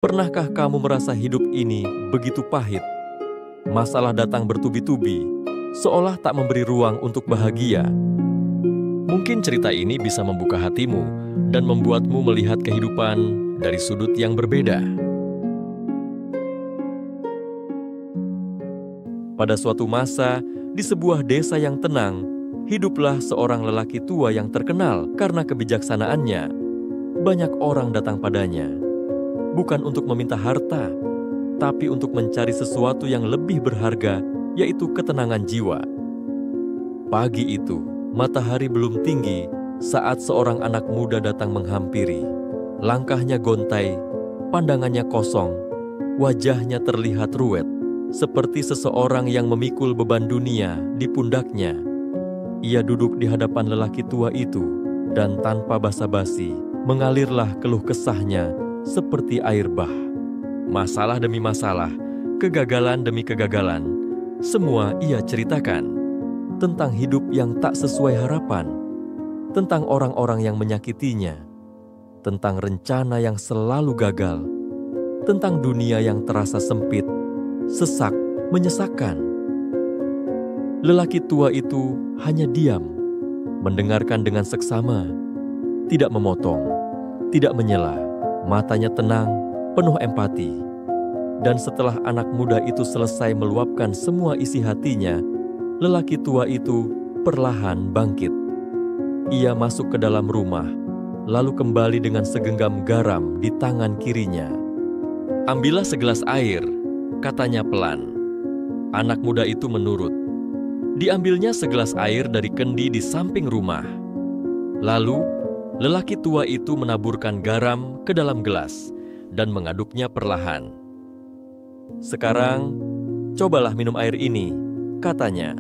Pernahkah kamu merasa hidup ini begitu pahit? Masalah datang bertubi-tubi, seolah tak memberi ruang untuk bahagia. Mungkin cerita ini bisa membuka hatimu dan membuatmu melihat kehidupan dari sudut yang berbeda. Pada suatu masa, di sebuah desa yang tenang, hiduplah seorang lelaki tua yang terkenal karena kebijaksanaannya. Banyak orang datang padanya, bukan untuk meminta harta, tapi untuk mencari sesuatu yang lebih berharga, yaitu ketenangan jiwa. Pagi itu, matahari belum tinggi saat seorang anak muda datang menghampiri. Langkahnya gontai, pandangannya kosong, wajahnya terlihat ruwet, seperti seseorang yang memikul beban dunia di pundaknya. Ia duduk di hadapan lelaki tua itu, dan tanpa basa-basi, mengalirlah keluh kesahnya seperti air bah. Masalah demi masalah, kegagalan demi kegagalan, semua ia ceritakan. Tentang hidup yang tak sesuai harapan, tentang orang-orang yang menyakitinya, tentang rencana yang selalu gagal, tentang dunia yang terasa sempit, sesak, menyesakkan. Lelaki tua itu hanya diam, mendengarkan dengan seksama, tidak memotong, tidak menyela, matanya tenang, penuh empati. Dan setelah anak muda itu selesai meluapkan semua isi hatinya, lelaki tua itu perlahan bangkit. Ia masuk ke dalam rumah, lalu kembali dengan segenggam garam di tangan kirinya. "Ambillah segelas air," katanya pelan. Anak muda itu menurut. Diambilnya segelas air dari kendi di samping rumah. Lalu, lelaki tua itu menaburkan garam ke dalam gelas dan mengaduknya perlahan. "Sekarang, cobalah minum air ini," katanya.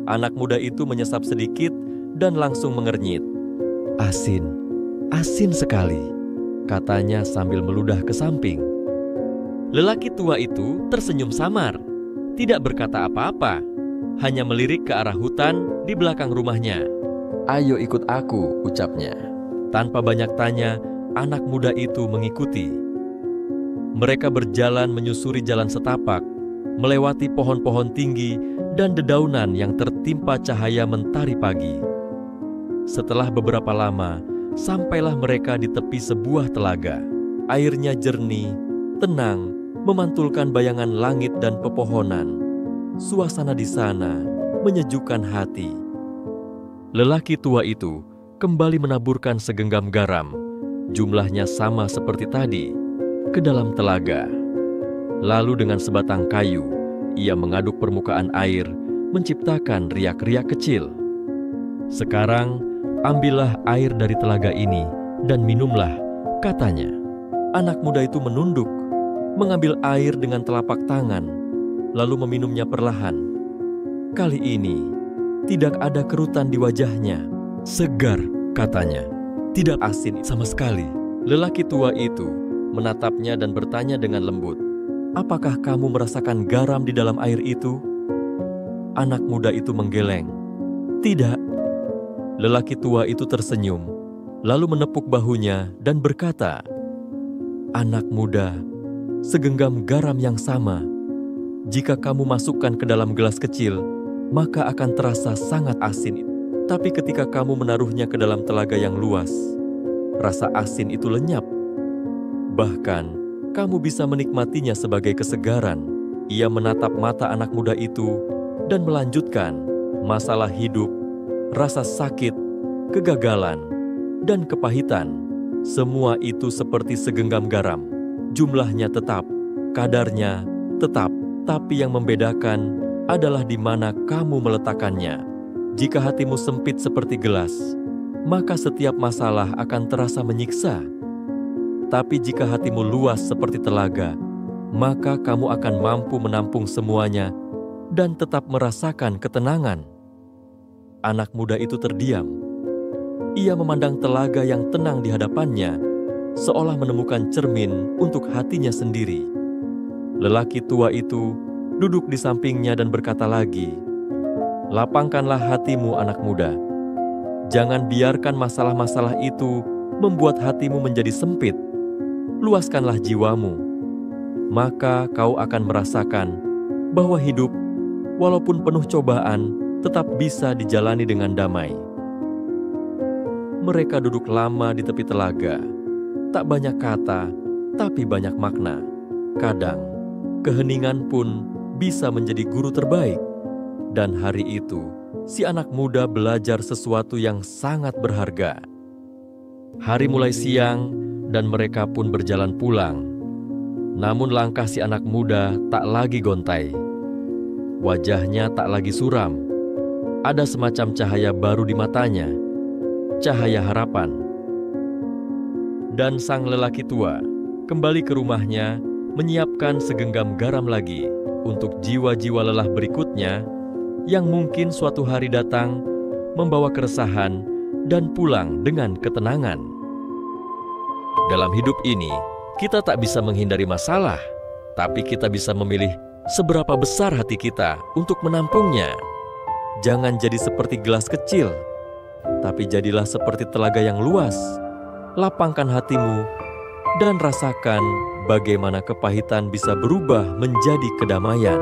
Anak muda itu menyesap sedikit dan langsung mengernyit. "Asin, asin sekali," katanya sambil meludah ke samping. Lelaki tua itu tersenyum samar, tidak berkata apa-apa, hanya melirik ke arah hutan di belakang rumahnya. "Ayo ikut aku," ucapnya. Tanpa banyak tanya, anak muda itu mengikuti. Mereka berjalan menyusuri jalan setapak, melewati pohon-pohon tinggi dan dedaunan yang tertimpa cahaya mentari pagi. Setelah beberapa lama, sampailah mereka di tepi sebuah telaga. Airnya jernih, tenang, memantulkan bayangan langit dan pepohonan. Suasana di sana menyejukkan hati. Lelaki tua itu kembali menaburkan segenggam garam, jumlahnya sama seperti tadi, ke dalam telaga. Lalu dengan sebatang kayu, ia mengaduk permukaan air, menciptakan riak-riak kecil. "Sekarang, ambillah air dari telaga ini dan minumlah," katanya. Anak muda itu menunduk, mengambil air dengan telapak tangan, lalu meminumnya perlahan. Kali ini, tidak ada kerutan di wajahnya. "Segar," katanya. "Tidak asin sama sekali." Lelaki tua itu menatapnya dan bertanya dengan lembut, "Apakah kamu merasakan garam di dalam air itu?" Anak muda itu menggeleng. "Tidak." Lelaki tua itu tersenyum, lalu menepuk bahunya dan berkata, "Anak muda, segenggam garam yang sama. Jika kamu masukkan ke dalam gelas kecil, maka akan terasa sangat asin. Tapi ketika kamu menaruhnya ke dalam telaga yang luas, rasa asin itu lenyap. Bahkan, kamu bisa menikmatinya sebagai kesegaran." Ia menatap mata anak muda itu dan melanjutkan, masalah hidup, rasa sakit, kegagalan, dan kepahitan, semua itu seperti segenggam garam. Jumlahnya tetap, kadarnya tetap, tapi yang membedakan adalah di mana kamu meletakkannya. Jika hatimu sempit seperti gelas, maka setiap masalah akan terasa menyiksa. Tapi jika hatimu luas seperti telaga, maka kamu akan mampu menampung semuanya dan tetap merasakan ketenangan. Anak muda itu terdiam. Ia memandang telaga yang tenang di hadapannya, seolah menemukan cermin untuk hatinya sendiri. Lelaki tua itu duduk di sampingnya dan berkata lagi, "Lapangkanlah hatimu, anak muda. Jangan biarkan masalah-masalah itu membuat hatimu menjadi sempit. luaskanlah jiwamu, maka kau akan merasakan bahwa hidup, walaupun penuh cobaan, tetap bisa dijalani dengan damai. Mereka duduk lama di tepi telaga, tak banyak kata, tapi banyak makna. Kadang, keheningan pun bisa menjadi guru terbaik. Dan hari itu, si anak muda belajar sesuatu yang sangat berharga. Hari mulai siang, dan mereka pun berjalan pulang. Namun langkah si anak muda tak lagi gontai. Wajahnya tak lagi suram. Ada semacam cahaya baru di matanya, cahaya harapan. Dan sang lelaki tua kembali ke rumahnya, menyiapkan segenggam garam lagi untuk jiwa-jiwa lelah berikutnya yang mungkin suatu hari datang membawa keresahan dan pulang dengan ketenangan. Dalam hidup ini, kita tak bisa menghindari masalah, tapi kita bisa memilih seberapa besar hati kita untuk menampungnya. Jangan jadi seperti gelas kecil, tapi jadilah seperti telaga yang luas. Lapangkan hatimu dan rasakan bagaimana kepahitan bisa berubah menjadi kedamaian.